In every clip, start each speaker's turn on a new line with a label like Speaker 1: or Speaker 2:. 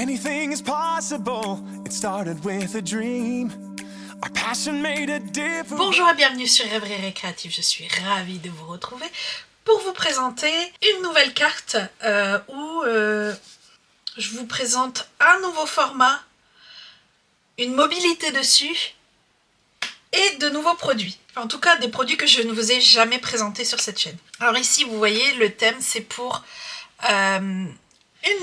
Speaker 1: Anything is possible. It started with a dream. Our passion made a difference. Bonjour et bienvenue sur Rêverie Récréative. Je suis ravie de vous retrouver pour vous présenter une nouvelle carte où je vous présente un nouveau format, une mobilité dessus et de nouveaux produits. En tout cas, des produits que je ne vous ai jamais présentés sur cette chaîne. Alors ici, vous voyez, le thème, c'est pour une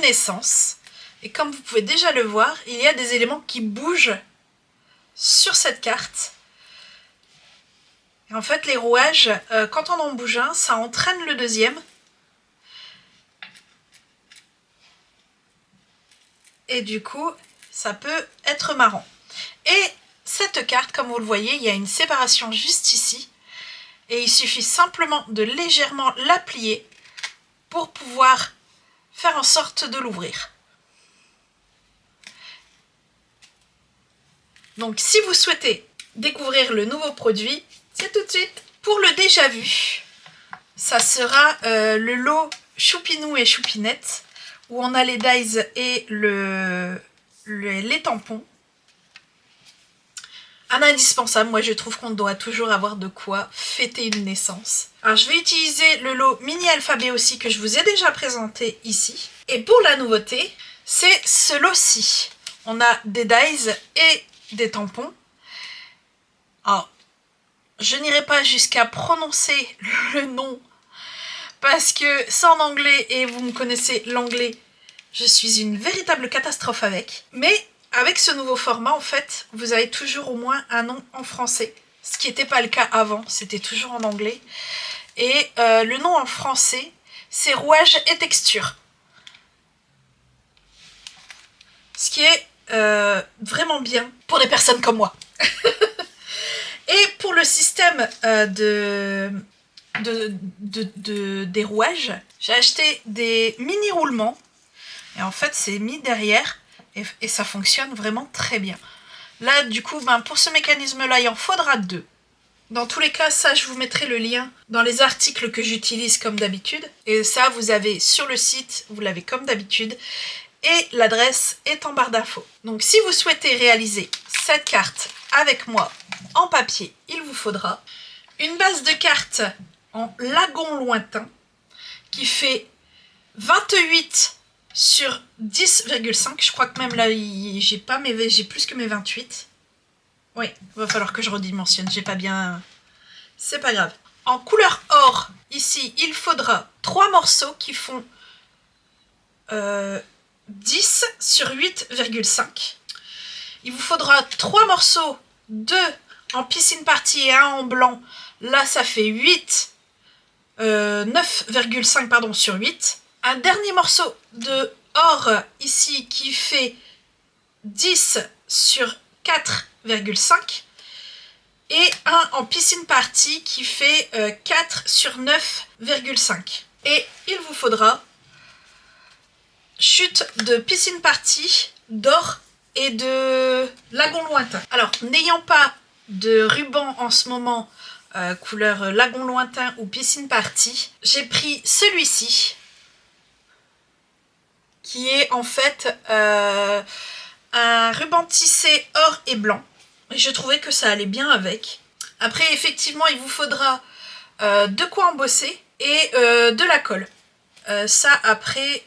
Speaker 1: naissance. Et comme vous pouvez déjà le voir, il y a des éléments qui bougent sur cette carte. Et en fait, les rouages, quand on en bouge un, ça entraîne le deuxième. Et du coup, ça peut être marrant. Et cette carte, comme vous le voyez, il y a une séparation juste ici. Et il suffit simplement de légèrement la plier pour pouvoir faire en sorte de l'ouvrir. Donc si vous souhaitez découvrir le nouveau produit, c'est tout de suite. Pour le déjà vu, ça sera le lot Choupinou et Choupinette, où on a les dies et les tampons. Un indispensable, moi je trouve qu'on doit toujours avoir de quoi fêter une naissance. Alors je vais utiliser le lot mini alphabet aussi que je vous ai déjà présenté ici. Et pour la nouveauté, c'est ce lot-ci. On a des dies et des tampons. Alors, je n'irai pas jusqu'à prononcer le nom parce que c'est en anglais et vous me connaissez l'anglais. Je suis une véritable catastrophe avec. Mais avec ce nouveau format, en fait, vous avez toujours au moins un nom en français. Ce qui n'était pas le cas avant, c'était toujours en anglais. Et le nom en français, c'est rouage et texture. Ce qui est vraiment bien pour des personnes comme moi. Et pour le système des rouages, j'ai acheté des mini roulements. Et en fait, c'est mis derrière et ça fonctionne vraiment très bien. Là, du coup, pour ce mécanisme-là, il en faudra deux. Dans tous les cas, ça, je vous mettrai le lien dans les articles que j'utilise comme d'habitude. Et ça, vous avez sur le site, vous l'avez comme d'habitude. Et l'adresse est en barre d'infos. Donc si vous souhaitez réaliser cette carte avec moi en papier, il vous faudra une base de cartes en lagon lointain qui fait 28 sur 10,5. Je crois que même là, j'ai plus que mes 28. Oui, il va falloir que je redimensionne, j'ai pas bien... C'est pas grave. En couleur or, ici, il faudra 3 morceaux qui font... 10 sur 8,5. Il vous faudra 3 morceaux, 2 en piscine party et 1 en blanc. Là, ça fait 9,5 pardon, sur 8. Un dernier morceau de or ici qui fait 10 sur 4,5. Et un en piscine party qui fait 4 sur 9,5. Et il vous faudra chute de piscine party, d'or et de lagon lointain. Alors, n'ayant pas de ruban en ce moment, couleur lagon lointain ou piscine party, j'ai pris celui-ci, qui est en fait un ruban tissé or et blanc. Et je trouvais que ça allait bien avec. Après, effectivement, il vous faudra de quoi embosser et de la colle. Ça, après,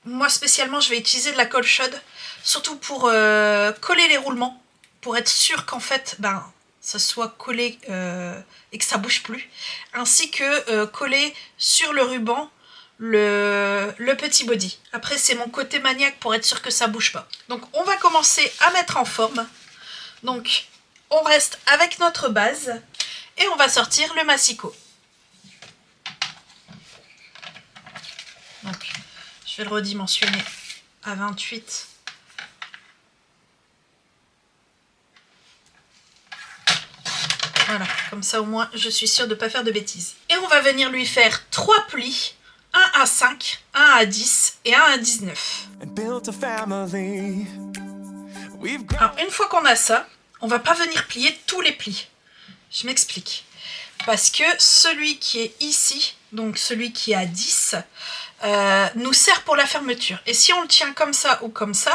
Speaker 1: moi spécialement, je vais utiliser de la colle chaude, surtout pour coller les roulements, pour être sûr qu'en fait, ça soit collé et que ça bouge plus, ainsi que coller sur le ruban le petit body. Après, c'est mon côté maniaque pour être sûr que ça bouge pas. Donc, on va commencer à mettre en forme. Donc, on reste avec notre base et on va sortir le massicot. Donc, je vais le redimensionner à 28. Voilà, comme ça au moins je suis sûre de ne pas faire de bêtises. Et on va venir lui faire 3 plis, 1 à 5, 1 à 10 et 1 à 19. Alors une fois qu'on a ça, on va pas venir plier tous les plis. Je m'explique. Parce que celui qui est ici, donc celui qui a 10, nous sert pour la fermeture. Et si on le tient comme ça ou comme ça,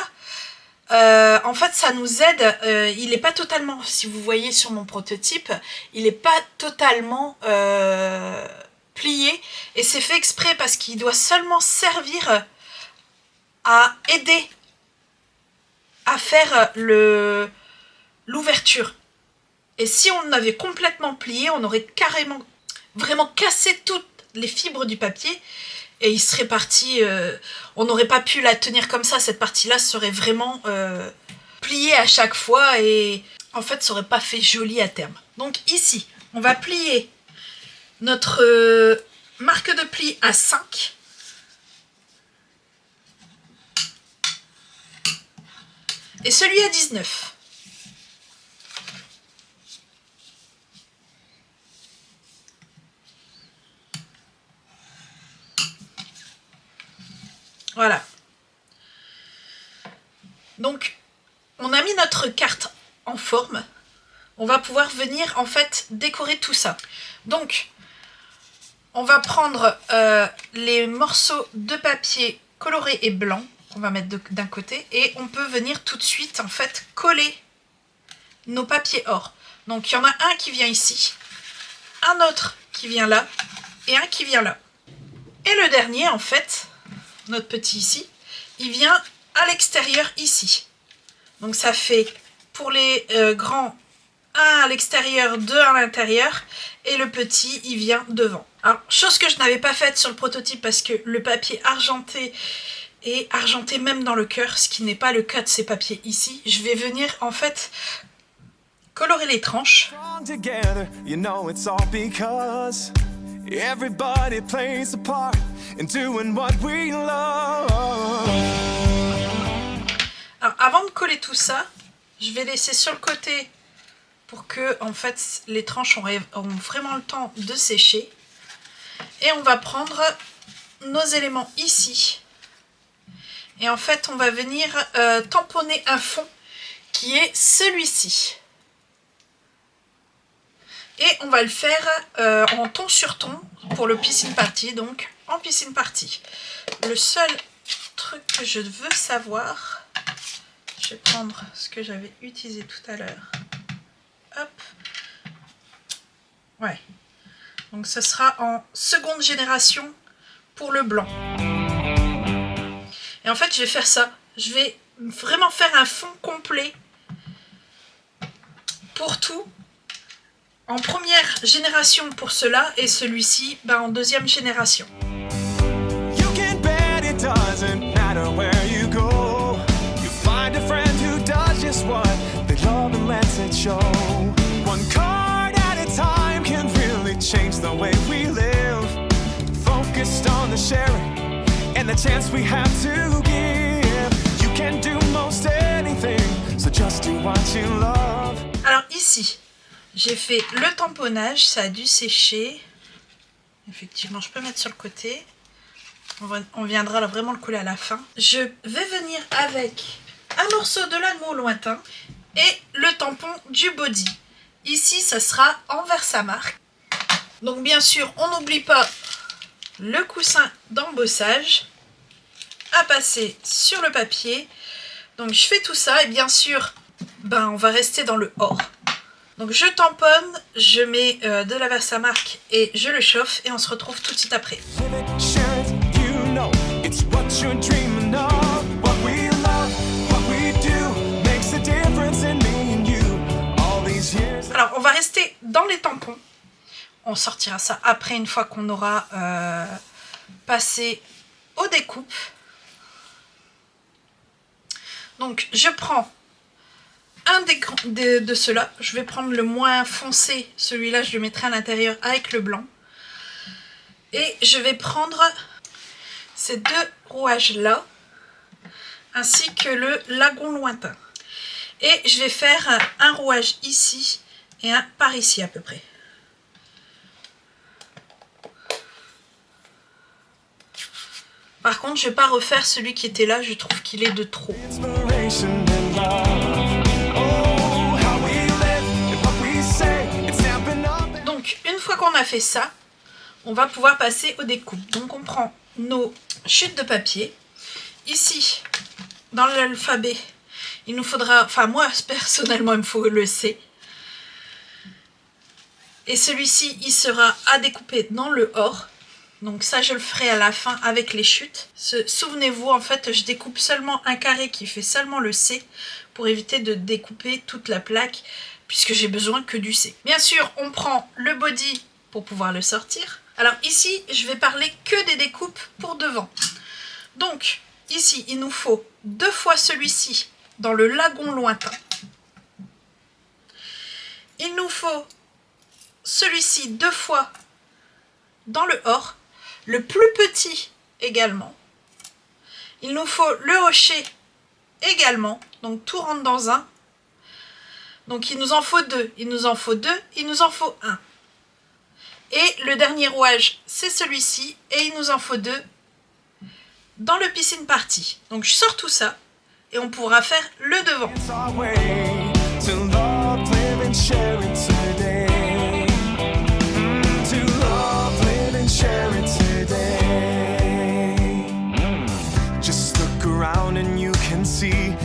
Speaker 1: en fait ça nous aide, il n'est pas totalement, si vous voyez sur mon prototype, il n'est pas totalement plié, et c'est fait exprès parce qu'il doit seulement servir à aider à faire l'ouverture. Et si on avait complètement plié, on aurait carrément vraiment cassé toutes les fibres du papier et il serait parti, on n'aurait pas pu la tenir comme ça, cette partie-là serait vraiment pliée à chaque fois et en fait ça aurait pas fait joli à terme. Donc ici, on va plier notre marque de pli à 5. Et celui à 19. Voilà. Donc, on a mis notre carte en forme. On va pouvoir venir, en fait, décorer tout ça. Donc, on va prendre les morceaux de papier coloré et blanc. On va mettre d'un côté. Et on peut venir tout de suite, en fait, coller nos papiers or. Donc, il y en a un qui vient ici, un autre qui vient là, et un qui vient là. Et le dernier, en fait, notre petit ici, il vient à l'extérieur ici. Donc ça fait pour les grands, un à l'extérieur, deux à l'intérieur, et le petit, il vient devant. Alors, chose que je n'avais pas faite sur le prototype parce que le papier argenté est argenté même dans le cœur, ce qui n'est pas le cas de ces papiers ici. Je vais venir en fait colorer les tranches. Everybody plays a part in doing what we love. Alors avant de coller tout ça, je vais laisser sur le côté pour que en fait les tranches auront vraiment le temps de sécher. Et on va prendre nos éléments ici. Et en fait on va venir tamponner un fond qui est celui-ci. Et on va le faire en ton sur ton pour le piscine party, donc en piscine party. Le seul truc que je veux savoir, je vais prendre ce que j'avais utilisé tout à l'heure. Hop. Ouais. Donc ce sera en seconde génération pour le blanc. Et en fait je vais faire ça. Je vais vraiment faire un fond complet pour tout. En première génération pour cela et celui-ci en deuxième génération. Alors ici, j'ai fait le tamponnage, ça a dû sécher. Effectivement, je peux mettre sur le côté. On viendra là vraiment le coller à la fin. Je vais venir avec un morceau de lagon lointain et le tampon du body. Ici, ça sera en Versamark. Donc bien sûr, on n'oublie pas le coussin d'embossage à passer sur le papier. Donc je fais tout ça et bien sûr, on va rester dans le or. Donc je tamponne, je mets de la Versamark et je le chauffe et on se retrouve tout de suite après. Alors on va rester dans les tampons. On sortira ça après une fois qu'on aura passé aux découpes. Donc je prends un de ceux-là, je vais prendre le moins foncé, celui-là je le mettrai à l'intérieur avec le blanc. Et je vais prendre ces deux rouages-là, ainsi que le lagon lointain. Et je vais faire un rouage ici et un par ici à peu près. Par contre, je ne vais pas refaire celui qui était là, je trouve qu'il est de trop. Donc, une fois qu'on a fait ça, on va pouvoir passer aux découpes. Donc on prend nos chutes de papier. Ici, dans l'alphabet, il nous faudra, enfin moi personnellement il me faut le C. Et celui-ci, il sera à découper dans le or. Donc ça, je le ferai à la fin avec les chutes. Souvenez-vous, en fait, je découpe seulement un carré qui fait seulement le C pour éviter de découper toute la plaque puisque j'ai besoin que du C. Bien sûr, on prend le body pour pouvoir le sortir. Alors ici, je vais parler que des découpes pour devant. Donc ici, il nous faut 2 fois celui-ci dans le lagon lointain. Il nous faut celui-ci 2 fois dans le or, le plus petit également. Il nous faut le hocher également, donc tout rentre dans un. Donc il nous en faut 2, il nous en faut 2, il nous en faut 1. Et le dernier rouage, c'est celui-ci, et il nous en faut 2 dans le piscine party. Donc je sors tout ça, et on pourra faire le devant.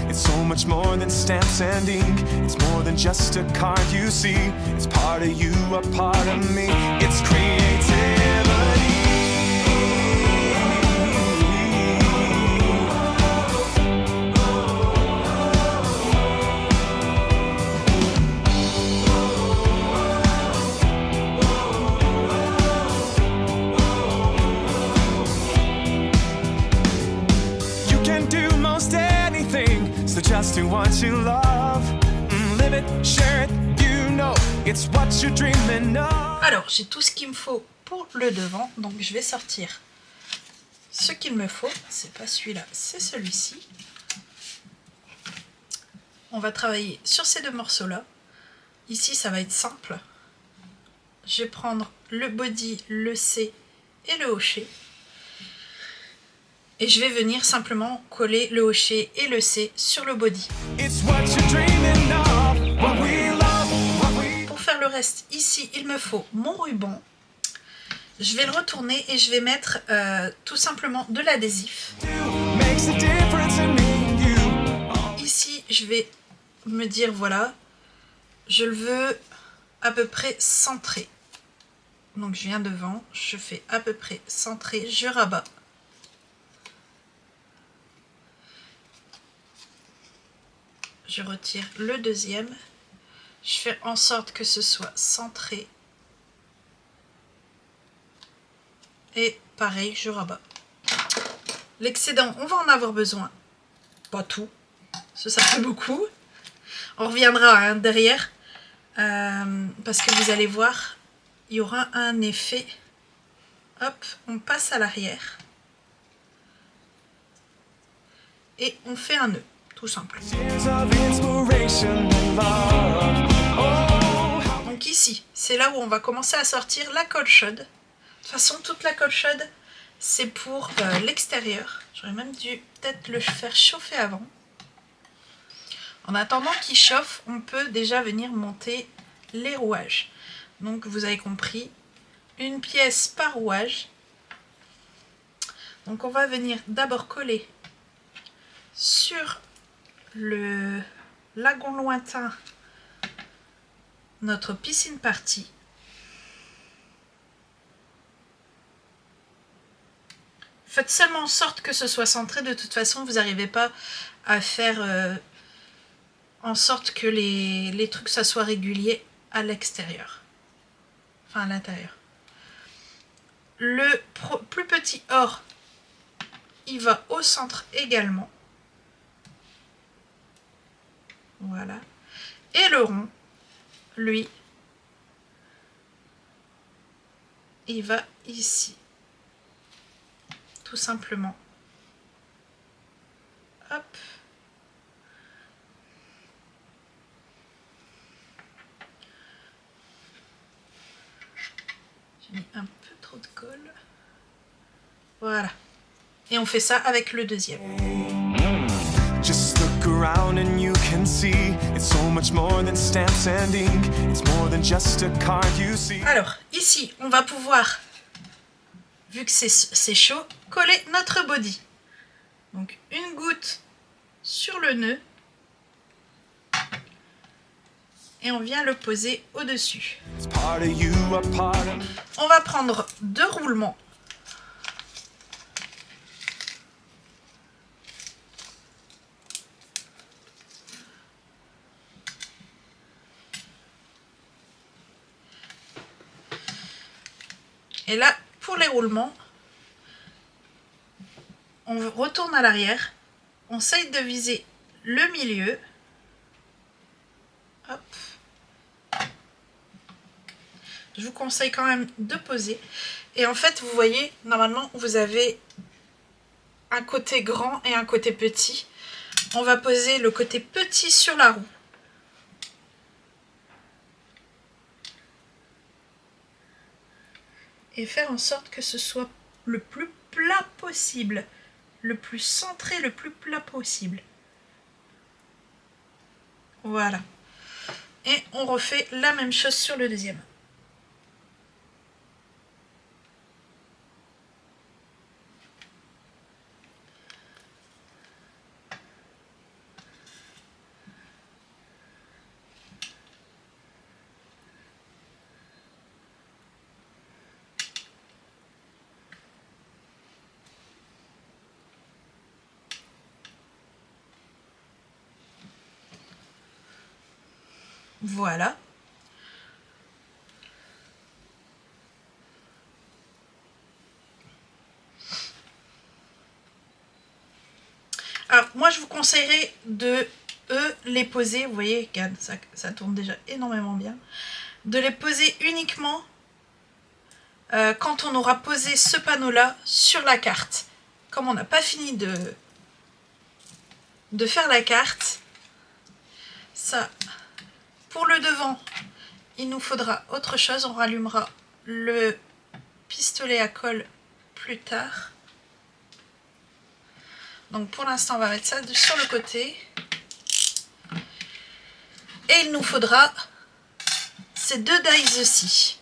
Speaker 2: It's so much more than stamps and ink. It's more than just a card you see. It's part of you, a part of me. It's creativity. You can do most anything. So just do what you love, live it, share it, you know, it's what you're dreaming of.
Speaker 1: Alors, j'ai tout ce qu'il me faut pour le devant, donc je vais sortir ce qu'il me faut. C'est pas celui-là, c'est celui-ci. On va travailler sur ces 2 morceaux-là. Ici, ça va être simple. Je vais prendre le body, le C et le hocher. Et je vais venir simplement coller le hocher et le C sur le body. Pour faire le reste, ici, il me faut mon ruban. Je vais le retourner et je vais mettre tout simplement de l'adhésif. Ici, je vais me dire, voilà, je le veux à peu près centré. Donc je viens devant, je fais à peu près centré, je rabats. Je retire le deuxième, je fais en sorte que ce soit centré et pareil, je rabats. L'excédent, on va en avoir besoin, pas tout, ça fait beaucoup. On reviendra derrière parce que vous allez voir, il y aura un effet. Hop, on passe à l'arrière et on fait un nœud. Tout simple. Donc ici, c'est là où on va commencer à sortir la colle chaude. De toute façon, toute la colle chaude, c'est pour l'extérieur. J'aurais même dû peut-être le faire chauffer avant. En attendant qu'il chauffe, on peut déjà venir monter les rouages. Donc vous avez compris, une pièce par rouage. Donc on va venir d'abord coller sur le lagon lointain notre piscine party. Faites seulement en sorte que ce soit centré, de toute façon vous n'arrivez pas à faire en sorte que les trucs ça soit régulier à l'extérieur, enfin à l'intérieur. Le plus petit or il va au centre également. Voilà. Et le rond, lui, il va ici. Tout simplement. Hop. J'ai mis un peu trop de colle. Voilà. Et on fait ça avec le deuxième.
Speaker 2: Just look around and you can see it's so much more than stamps and ink. It's more than just a card you see.
Speaker 1: Alors, ici, on va pouvoir vu que c'est chaud, coller notre body. Donc une goutte sur le nœud et on vient le poser au-dessus. On va prendre 2 roulements. Et là, pour les roulements, on retourne à l'arrière, on essaye de viser le milieu. Hop. Je vous conseille quand même de poser. Et en fait, vous voyez, normalement, vous avez un côté grand et un côté petit. On va poser le côté petit sur la roue. Et faire en sorte que ce soit le plus plat possible. Le plus centré, le plus plat possible. Voilà. Et on refait la même chose sur le deuxième. Voilà. Alors, moi, je vous conseillerais de les poser. Vous voyez, regarde, ça tourne déjà énormément bien. De les poser uniquement quand on aura posé ce panneau-là sur la carte. Comme on n'a pas fini de faire la carte, ça... Pour le devant, il nous faudra autre chose. On rallumera le pistolet à colle plus tard. Donc pour l'instant, on va mettre ça sur le côté. Et il nous faudra ces 2 dies-ci.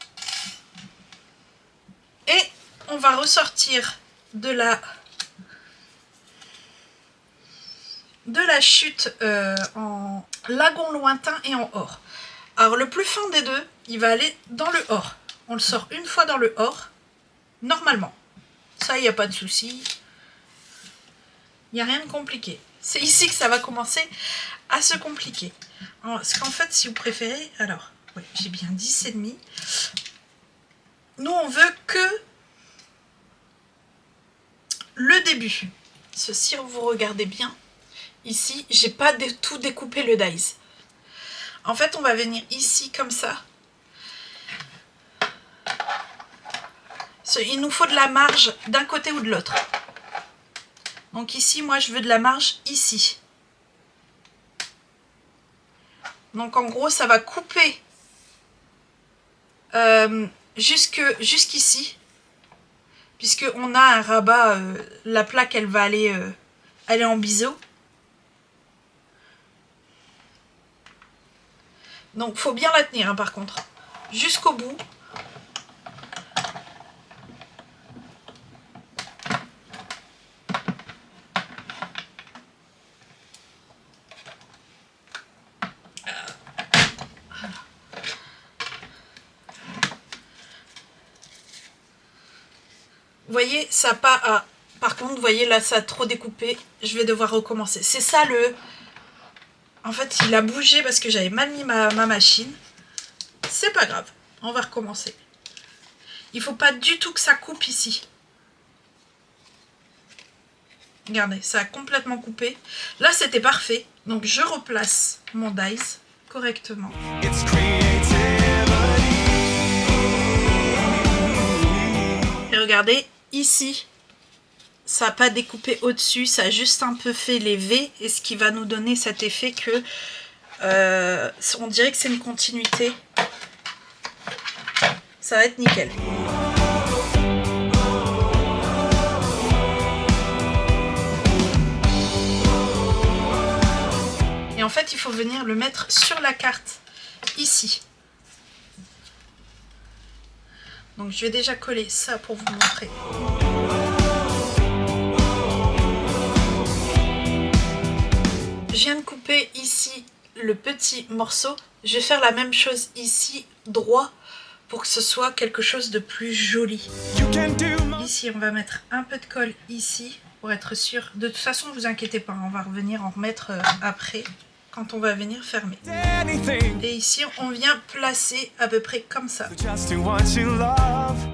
Speaker 1: Et on va ressortir de la chute en lagon lointain et en or. Alors le plus fin des deux, il va aller dans le or. On le sort une fois dans le or, normalement. Ça, il n'y a pas de souci. Il n'y a rien de compliqué. C'est ici que ça va commencer à se compliquer. Parce qu'en fait, si vous préférez... Alors, oui, j'ai bien 10,5. Nous, on veut que le début. Si vous regardez bien, ici, j'ai pas tout découpé le dies. En fait, on va venir ici comme ça. Il nous faut de la marge d'un côté ou de l'autre. Donc ici, moi, je veux de la marge ici. Donc en gros, ça va couper jusqu'ici. Puisqu'on a un rabat, la plaque, elle va aller en biseau. Donc, faut bien la tenir, hein, par contre. Jusqu'au bout. Vous voyez, ça pas à... Par contre, vous voyez, là, ça a trop découpé. Je vais devoir recommencer. C'est ça le... En fait, il a bougé parce que j'avais mal mis ma machine. C'est pas grave. On va recommencer. Il faut pas du tout que ça coupe ici. Regardez, ça a complètement coupé. Là, c'était parfait. Donc, je replace mon dies correctement. Et regardez, ici, ça n'a pas découpé au-dessus, ça a juste un peu fait les V, et ce qui va nous donner cet effet que on dirait que c'est une continuité. Ça va être nickel. Et en fait, il faut venir le mettre sur la carte, ici. Donc je vais déjà coller ça pour vous montrer. Je viens de couper ici le petit morceau. Je vais faire la même chose ici, droit, pour que ce soit quelque chose de plus joli. Ici, on va mettre un peu de colle ici, pour être sûr. De toute façon, ne vous inquiétez pas, on va revenir en remettre après, quand on va venir fermer. Et ici, on vient placer à peu près comme ça.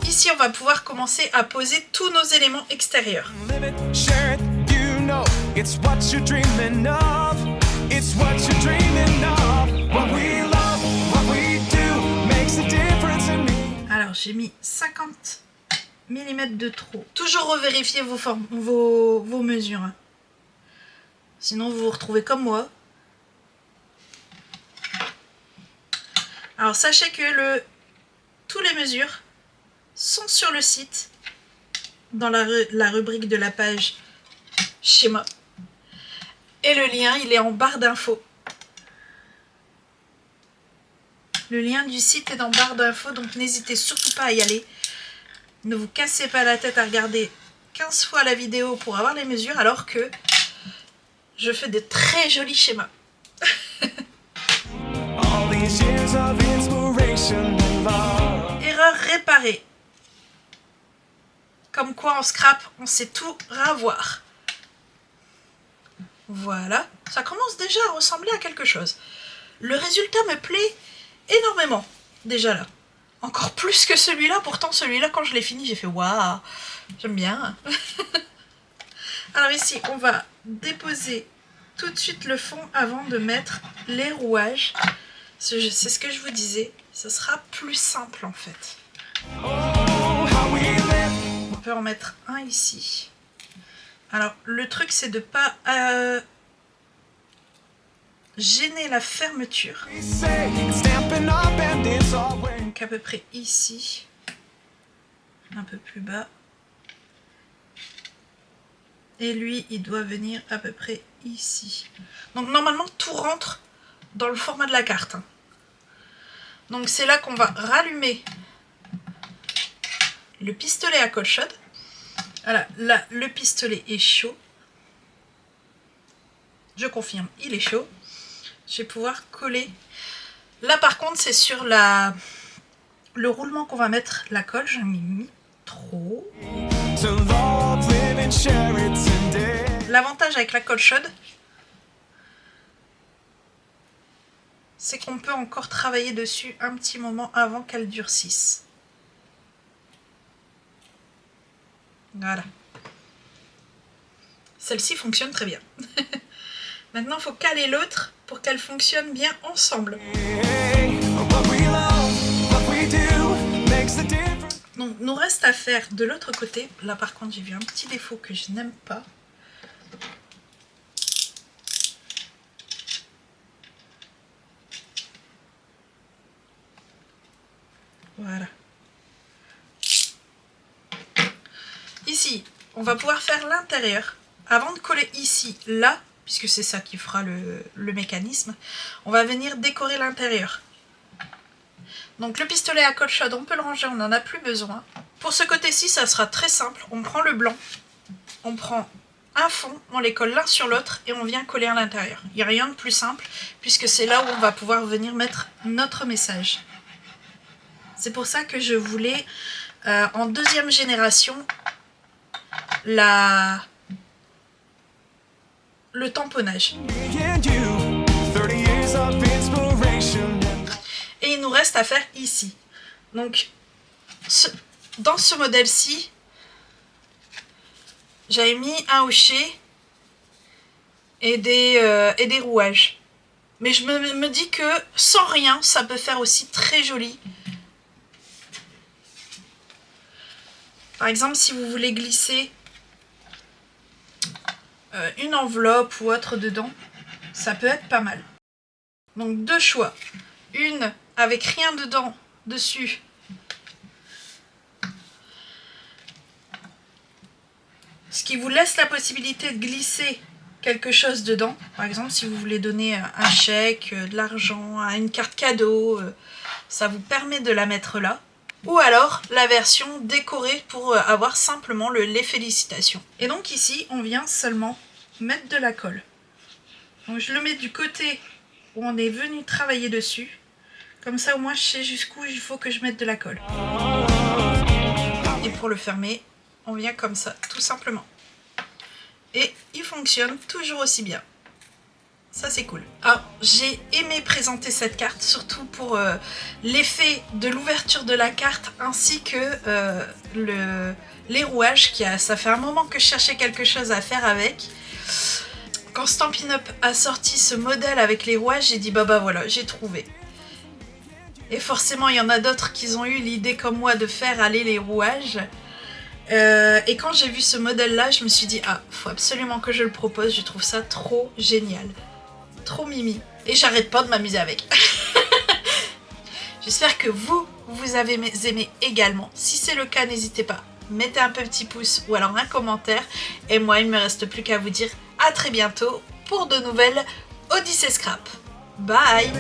Speaker 1: Ici, on va pouvoir commencer à poser tous nos éléments extérieurs. Alors, j'ai mis 50 mm de trop. Toujours revérifier vos mesures. Hein. Sinon, vous vous retrouvez comme moi. Alors, sachez que tous les mesures sont sur le site, dans la rubrique de la page schéma. Et le lien, il est en barre d'infos. Le lien du site est en barre d'infos, donc n'hésitez surtout pas à y aller. Ne vous cassez pas la tête à regarder 15 fois la vidéo pour avoir les mesures, alors que je fais de très jolis schémas. Erreur réparée. Comme quoi en scrap, on sait tout ravoir. Voilà, ça commence déjà à ressembler à quelque chose. Le résultat me plaît énormément, déjà là. Encore plus que celui-là, pourtant celui-là, quand je l'ai fini, j'ai fait waouh, j'aime bien. Alors ici, on va déposer tout de suite le fond avant de mettre les rouages. C'est ce que je vous disais, ce sera plus simple en fait. On peut en mettre un ici. Alors, le truc, c'est de ne pas gêner la fermeture. Donc, à peu près ici. Un peu plus bas. Et lui, il doit venir à peu près ici. Donc, normalement, tout rentre dans le format de la carte. Donc, c'est là qu'on va rallumer le pistolet à colle chaude. Voilà, là, le pistolet est chaud. Je confirme, il est chaud. Je vais pouvoir coller. Là, par contre, c'est sur le roulement qu'on va mettre la colle. J'en ai mis trop. L'avantage avec la colle chaude, c'est qu'on peut encore travailler dessus un petit moment avant qu'elle durcisse. Voilà. Celle-ci fonctionne très bien. Maintenant, il faut caler l'autre pour qu'elle fonctionne bien ensemble. Donc, nous reste à faire de l'autre côté. Là, par contre, j'ai vu un petit défaut que je n'aime pas. Voilà. Ici, on va pouvoir faire l'intérieur. Avant de coller ici, là, puisque c'est ça qui fera le mécanisme, on va venir décorer l'intérieur. Donc le pistolet à colle chaude, on peut le ranger, on n'en a plus besoin. Pour ce côté-ci, ça sera très simple. On prend le blanc, on prend un fond, on les colle l'un sur l'autre et on vient coller à l'intérieur. Il n'y a rien de plus simple, puisque c'est là où on va pouvoir venir mettre notre message. C'est pour ça que je voulais, en deuxième génération, le tamponnage. Et il nous reste à faire ici. Donc, dans ce modèle-ci, j'avais mis un hochet et des rouages. Mais je me dis que sans rien, ça peut faire aussi très joli. Par exemple, si vous voulez glisser une enveloppe ou autre dedans, ça peut être pas mal. Donc deux choix. Une avec rien dedans, dessus. Ce qui vous laisse la possibilité de glisser quelque chose dedans. Par exemple, si vous voulez donner un chèque, de l'argent, une carte cadeau, ça vous permet de la mettre là. ou alors la version décorée pour avoir simplement les félicitations. Et donc ici, on vient seulement mettre de la colle. Donc je le mets du côté où on est venu travailler dessus. Comme ça, au moins, je sais jusqu'où il faut que je mette de la colle. Et pour le fermer, on vient comme ça, tout simplement. Et il fonctionne toujours aussi bien. Ça, c'est cool. Alors, j'ai aimé présenter cette carte, surtout pour l'effet de l'ouverture de la carte, ainsi que les rouages. Ça fait un moment que je cherchais quelque chose à faire avec. Quand Stampin' Up a sorti ce modèle avec les rouages, j'ai dit bah voilà, j'ai trouvé. Et forcément, il y en a d'autres qui ont eu l'idée comme moi de faire aller les rouages. Et quand j'ai vu ce modèle-là, je me suis dit ah, faut absolument que je le propose. Je trouve ça trop génial, trop mimi. Et j'arrête pas de m'amuser avec. J'espère que vous avez aimé également. Si c'est le cas, n'hésitez pas. Mettez un petit pouce ou alors un commentaire. Et moi, il ne me reste plus qu'à vous dire à très bientôt pour de nouvelles Odyssée Scrap. Bye!